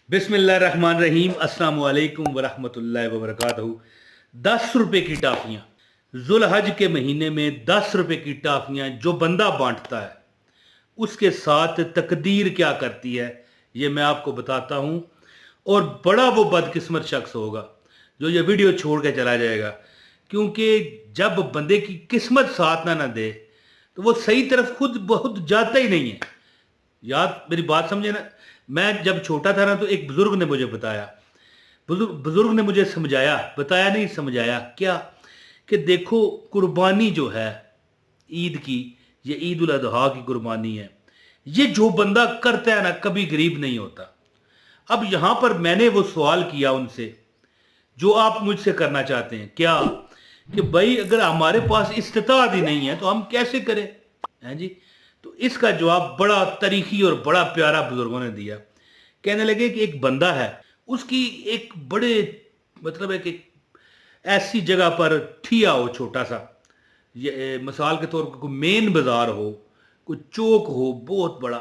बिस्मिल्लाहिर्रहमानिर्रहीम अस्सलाम वालेकुम वरहमतुल्लाहि वबरकातुहू। 10 रुपए की टाफियाँ, जुल्हज के महीने में 10 रुपए की टाफियाँ जो बंदा बांटता है उसके साथ तकदीर क्या करती है ये मैं आपको बताता हूँ। और बड़ा वो बदकिस्मत शख्स होगा जो ये वीडियो छोड़ के चला जाएगा, क्योंकि जब बंदे की किस्मत साथ ना दे तो वो सही तरफ खुद बहुत जाता ही नहीं है। याद मेरी बात समझे ना। मैं जब छोटा था ना तो एक बुजुर्ग ने मुझे बताया, बुजुर्ग ने मुझे समझाया, बताया नहीं समझाया क्या, कि देखो कुर्बानी जो है ईद की, ये ईद उल अजहा की कुर्बानी है, ये जो बंदा करता है ना कभी गरीब नहीं होता। अब यहां पर मैंने वो सवाल किया उनसे जो आप मुझसे करना चाहते हैं, क्या कि भाई अगर हमारे पास इस्तिताअत ही नहीं है तो हम कैसे करें, हैं जी। तो इसका जवाब बड़ा तरीखी और बड़ा प्यारा बुजुर्गों ने दिया। कहने लगे कि एक बंदा है, उसकी एक बड़े मतलब है कि ऐसी जगह पर ठिया हो छोटा सा, ये मिसाल के तौर पर कोई मेन बाजार हो, कोई चौक हो बहुत बड़ा,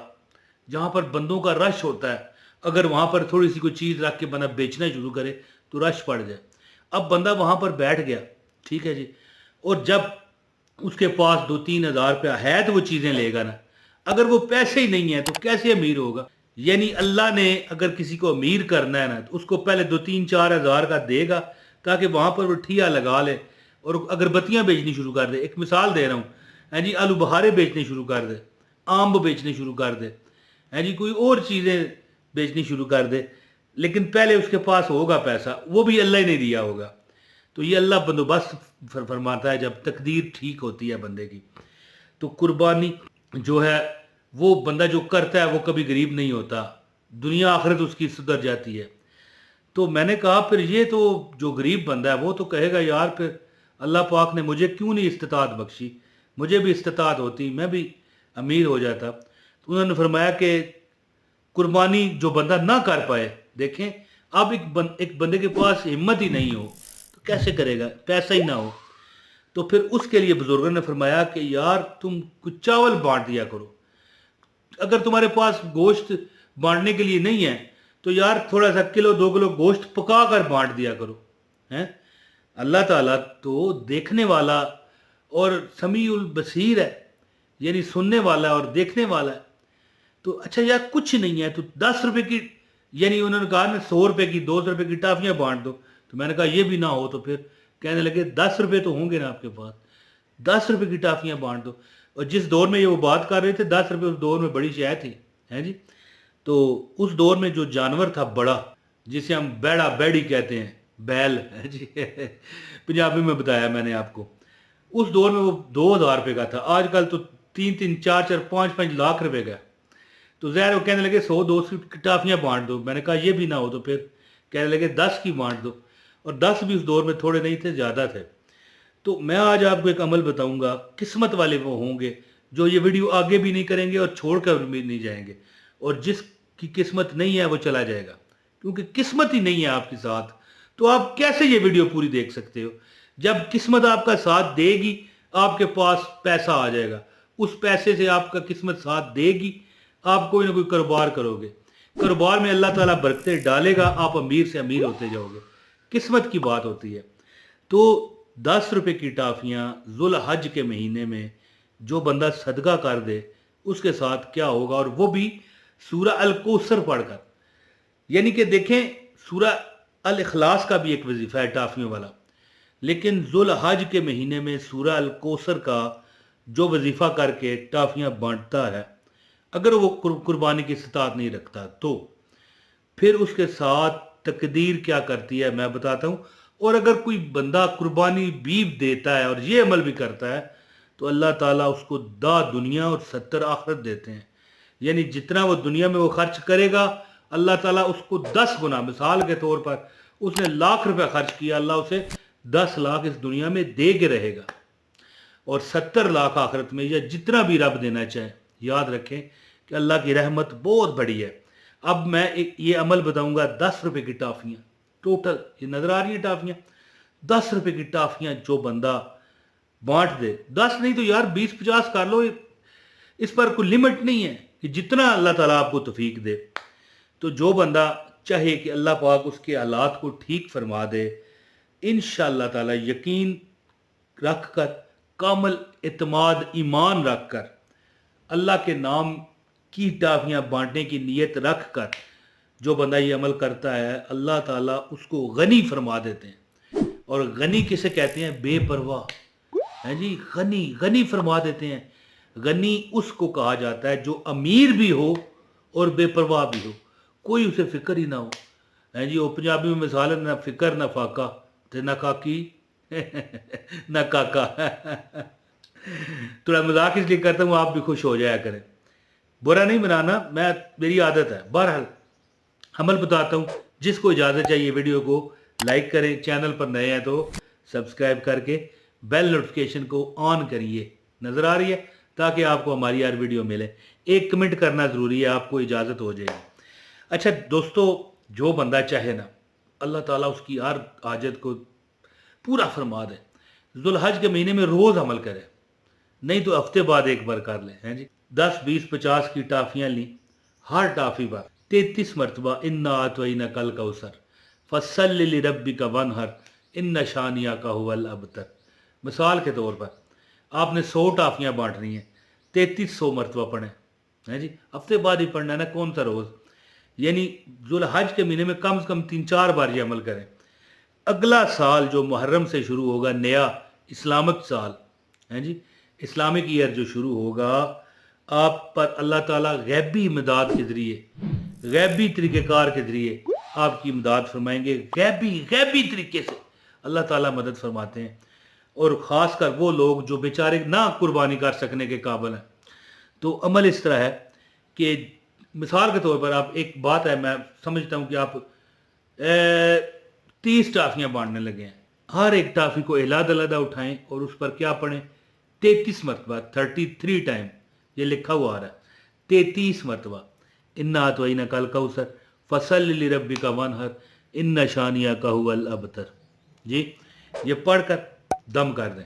जहाँ पर बंदों का रश होता है। अगर वहाँ पर थोड़ी सी कोई चीज़ रख के बंदा बेचना शुरू करे तो रश पड़ जाए। अब बंदा वहाँ पर बैठ गया, ठीक है जी। और जब उसके पास 2-3 हज़ार रुपया है तो वो चीज़ें लेगा ना। अगर वो पैसे ही नहीं है तो कैसे अमीर होगा। यानी अल्लाह ने अगर किसी को अमीर करना है ना तो उसको पहले 2-3-4 हज़ार का देगा, ताकि वहाँ पर वो ठिया लगा ले और अगरबत्तियाँ बेचनी शुरू कर दे। एक मिसाल दे रहा हूँ, हैं जी, आलू बहारे बेचने शुरू कर दे, आम बेचने शुरू कर दे, हैं जी, कोई और चीज़ें बेचनी शुरू कर दे। लेकिन पहले उसके पास होगा पैसा, वो भी अल्लाह ही ने दिया होगा। तो ये अल्लाह बंदोबस्त फरमाता है जब तकदीर ठीक होती है बंदे की। तो कुर्बानी जो है वो बंदा जो करता है वो कभी गरीब नहीं होता, दुनिया आखिरत उसकी सुधर जाती है। तो मैंने कहा फिर ये तो जो गरीब बंदा है वो तो कहेगा यार फिर अल्लाह पाक ने मुझे क्यों नहीं इस्तिताअत बख्शी, मुझे भी इस्तिताअत होती मैं भी अमीर हो जाता। तो उन्होंने फरमाया कि कुर्बानी जो बंदा ना कर पाए, देखें अब एक बंदे के पास हिम्मत ही नहीं हो तो कैसे करेगा, पैसा ही ना हो। तो फिर उसके लिए बुजुर्गों ने फरमाया कि यार तुम कुछ चावल बांट दिया करो। अगर तुम्हारे पास गोश्त बांटने के लिए नहीं है तो यार थोड़ा सा किलो 2 किलो गोश्त पका कर बांट दिया करो, हैं। अल्लाह ताला तो देखने वाला और समीउल बसीर है, यानी सुनने वाला और देखने वाला है। तो अच्छा यार कुछ नहीं है तो 10 रुपए की, यानी उन्होंने कहा ना 100 रुपए की 200 रुपए की टाफियाँ बांट दो। तो मैंने कहा ये भी ना हो तो फिर कहने लगे 10 रुपए तो होंगे ना आपके पास, 10 रुपए की टाफियाँ बांट दो। और जिस दौर में ये वो बात कर रहे थे 10 रुपए उस दौर में बड़ी शय थी, है जी। तो उस दौर में जो जानवर था बड़ा, जिसे हम बैड़ा बैड़ी कहते हैं, बैल है जी पंजाबी में बताया मैंने आपको, उस दौर में वो 2,000 रुपये का था। आजकल तो 3-3 4-4 5-5 लाख रुपए का। तो ज़ाहिर वो कहने लगे 100-200 की टाफियाँ बांट दो। मैंने कहा ये भी ना हो तो फिर कहने लगे 10 की बांट दो। और 10 भी उस दौर में थोड़े नहीं थे, ज़्यादा थे। तो मैं आज आपको एक अमल बताऊंगा, किस्मत वाले वो होंगे जो ये वीडियो आगे भी नहीं करेंगे और छोड़ कर भी नहीं जाएंगे। और जिसकी किस्मत नहीं है वो चला जाएगा, क्योंकि किस्मत ही नहीं है आपके साथ। तो आप कैसे ये वीडियो पूरी देख सकते हो। जब किस्मत आपका साथ देगी आपके पास पैसा आ जाएगा, उस पैसे से आपका किस्मत साथ देगी, आप कोई ना कोई कारोबार करोगे, कारोबार में अल्लाह ताला बरकतें डालेगा, आप अमीर से अमीर होते जाओगे। किस्मत की बात होती है। तो 10 रुपए की टाफियाँ जुल हज के महीने में जो बंदा सदका कर दे उसके साथ क्या होगा, और वो भी सूरा अल कौसर पढ़कर। यानी कि देखें, सूरा अल इखलास का भी एक वजीफा है टाफियों वाला, लेकिन जुल हज के महीने में सूरा अल कौसर का जो वजीफा करके टाफियाँ बांटता है, अगर वो कुर्बानी की इस्तात नहीं रखता तो फिर उसके साथ तकदीर क्या करती है मैं बताता हूँ। और अगर कोई बंदा कुर्बानी भी देता है और ये अमल भी करता है तो अल्लाह ताला उसको दा दुनिया और 70 आखिरत देते हैं। यानी जितना वो दुनिया में वो खर्च करेगा अल्लाह ताला उसको 10 गुना, मिसाल के तौर पर उसने लाख रुपया खर्च किया, अल्लाह उसे 10 लाख इस दुनिया में दे के रहेगा और 70 लाख आखिरत में, या जितना भी रब देना चाहे। याद रखें कि अल्लाह की रहमत बहुत बड़ी है। अब मैं एक ये अमल बताऊंगा, 10 रुपए की टाफियाँ टोटल, ये नजर आ रही है टाफियाँ, 10 रुपए की टाफियाँ जो बंदा बांट दे, 10 नहीं तो यार 20-50 कर लो, इस पर कोई लिमिट नहीं है कि जितना अल्लाह ताला आपको तौफीक दे। तो जो बंदा चाहे कि अल्लाह पाक उसके हालात को ठीक फरमा दे, इंशाअल्लाह ताला यकीन रख कर, कामल इत्माद ईमान रख कर, अल्लाह के नाम की टाफियाँ बांटने की नीयत रख कर जो बंदा ये अमल करता है, अल्लाह ताला उसको गनी फरमा देते हैं। और गनी किसे कहते हैं? बेपरवाह है जी। गनी गनी फरमा देते हैं। गनी उसको कहा जाता है जो अमीर भी हो और बेपरवाह भी हो, कोई उसे फिक्र ही ना हो, है जी। वो पंजाबी में मिसाल है, ना फिक्र ना फाका ते ना काकी ना काका थोड़ा मजाक इसलिए करता हूँ, आप भी खुश हो जाया करें, बुरा नहीं बनाना, मेरी आदत है। बहरहाल अमल बताता हूँ। जिसको इजाज़त चाहिए वीडियो को लाइक करें, चैनल पर नए हैं तो सब्सक्राइब करके बेल नोटिफिकेशन को ऑन करिए, नज़र आ रही है, ताकि आपको हमारी हर वीडियो मिले। एक कमेंट करना ज़रूरी है, आपको इजाज़त हो जाएगी। अच्छा दोस्तों, जो बंदा चाहे ना, अल्लाह ताला उसकी हर हाजत को पूरा फरमा दे। जुल्हज के महीने में रोज़ अमल करे, नहीं तो हफ्ते बाद एक बार कर ले, हैं जी। 10, 20, 50 की टाफियाँ ली, हर टाफी पर 33 मरतबा इन्ना आतवैना कल कौसर फसल्लि लिरब्बिका वनहर इन्ना शानिया का हुवल अबतर। मिसाल के तौर पर आपने 100 टाफियाँ बांटनी हैं, 3300 मरतबा पढ़ें, हैं जी। हफ्ते बाद ही पढ़ना है ना, कौन सा रोज़, यानी जुल्हज के महीने में कम से कम 3-4 बार ये अमल करें। अगला साल जो मुहर्रम से शुरू होगा, नया इस्लामिक साल, हैं जी, इस्लामिक ईयर जो शुरू होगा, आप पर अल्लाह ताला गैबी इमदाद के ज़रिए, गैबी तरीक़ेकार के ज़रिए आपकी इमदाद फरमाएंगे। गैबी तरीके से अल्लाह ताला मदद फरमाते हैं। और ख़ास कर वो लोग जो बेचारे ना कुर्बानी कर सकने के काबिल हैं। तो अमल इस तरह है कि मिसाल के तौर पर आप, एक बात है, मैं समझता हूँ कि आप 30 टाफियाँ बांटने लगे हैं, हर एक टाफी को अलग-अलग उठाएं और उस पर क्या पढ़ें? 33 मरतबा, 33 टाइम, ये लिखा हुआ आ रहा है, 33 मरतबा इन्ना आतवैना कल कौसर फसल्लि लिरब्बिका वनहर इन्ना शानिया का हुवल अबतर। जी, ये पढ़कर दम कर दें,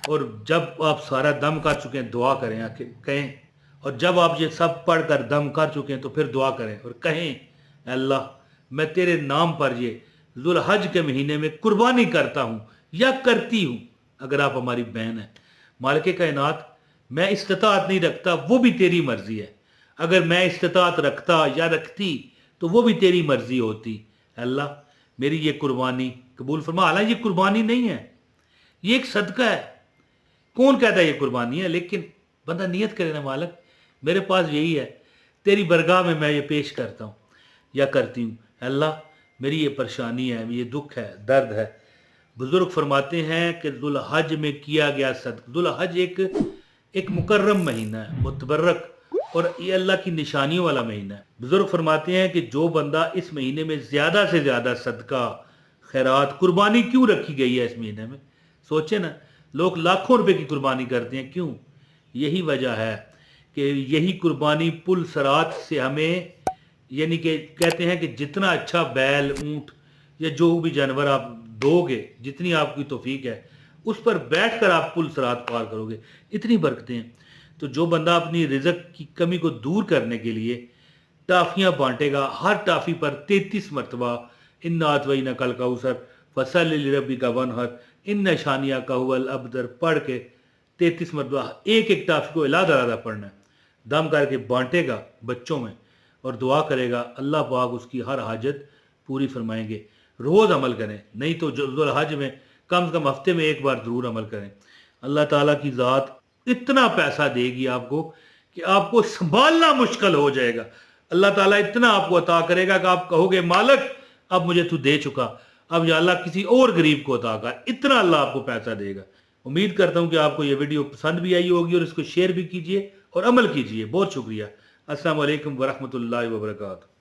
और जब आप सारा दम कर चुके हैं दुआ करें, आके कहें, और जब आप ये सब पढ़कर दम कर चुके हैं तो फिर दुआ करें और कहें, अल्लाह मैं तेरे नाम पर ये जुल्हज के महीने में कुर्बानी करता हूँ या करती हूँ। अगर आप हमारी बहन हैं, मालिक कायनात, मैं इस्तिताअत नहीं रखता, वो भी तेरी मर्जी है। अगर मैं इस्तिताअत रखता या रखती तो वो भी तेरी मर्जी होती। अल्लाह मेरी ये कुर्बानी कबूल फरमा। हालांकि ये कुर्बानी नहीं है, ये एक सदका है। कौन कहता है ये कुर्बानी है? लेकिन बंदा नियत करे ना, मालिक मेरे पास यही है, तेरी बरगाह में मैं ये पेश करता हूँ या करती हूँ। अल्लाह मेरी ये परेशानी है, ये दुख है, दर्द है। बुजुर्ग फरमाते हैं कि जुल्हज में किया गया सदका, जुल्हज एक मुकर्रम महीना है, मुतबर्रक, और ये अल्लाह की निशानियों वाला महीना है। बुजुर्ग फरमाते हैं कि जो बंदा इस महीने में ज़्यादा से ज़्यादा सदका, खैरात, कुर्बानी क्यों रखी गई है इस महीने में? सोचे ना, लोग लाखों रुपए की कुर्बानी करते हैं, क्यों? यही वजह है कि यही कुर्बानी पुल सरात से हमें, यानी कि कहते हैं कि जितना अच्छा बैल, ऊँट या जो भी जानवर आप दोगे, जितनी आपकी तौफीक है, उस पर बैठकर आप पुल सरात पार करोगे, इतनी बरकतें हैं। तो जो बंदा अपनी रिज़्क की कमी को दूर करने के लिए टाफियाँ बांटेगा, हर टाफी पर 33 मरतबा इन्ना आतवैना कल कौसर फसल्लि लिरब्बिका वनहर इन्ना शानिया का हुवल अबतर पढ़ के 33 मरतबा एक एक टाफी को अलग-अलग पढ़ना है, दम करके बांटेगा बच्चों में और दुआ करेगा, अल्लाह पाक उसकी हर हाजत पूरी फरमाएंगे। रोज़ अमल करें, नहीं तो जुल्हज में कम से कम हफ्ते में एक बार ज़रूर अमल करें। अल्लाह ताला की ज़ात इतना पैसा देगी आपको कि आपको संभालना मुश्किल हो जाएगा। अल्लाह ताला इतना आपको अता करेगा कि आप कहोगे, मालिक अब मुझे तू दे चुका, अब या अल्लाह किसी और गरीब को अता कर, इतना अल्लाह आपको पैसा देगा। उम्मीद करता हूँ कि आपको ये वीडियो पसंद भी आई होगी और इसको शेयर भी कीजिए और अमल कीजिए। बहुत शुक्रिया। अस्सलाम वालेकुम वरहमतुल्लाहि वबरकातुहू।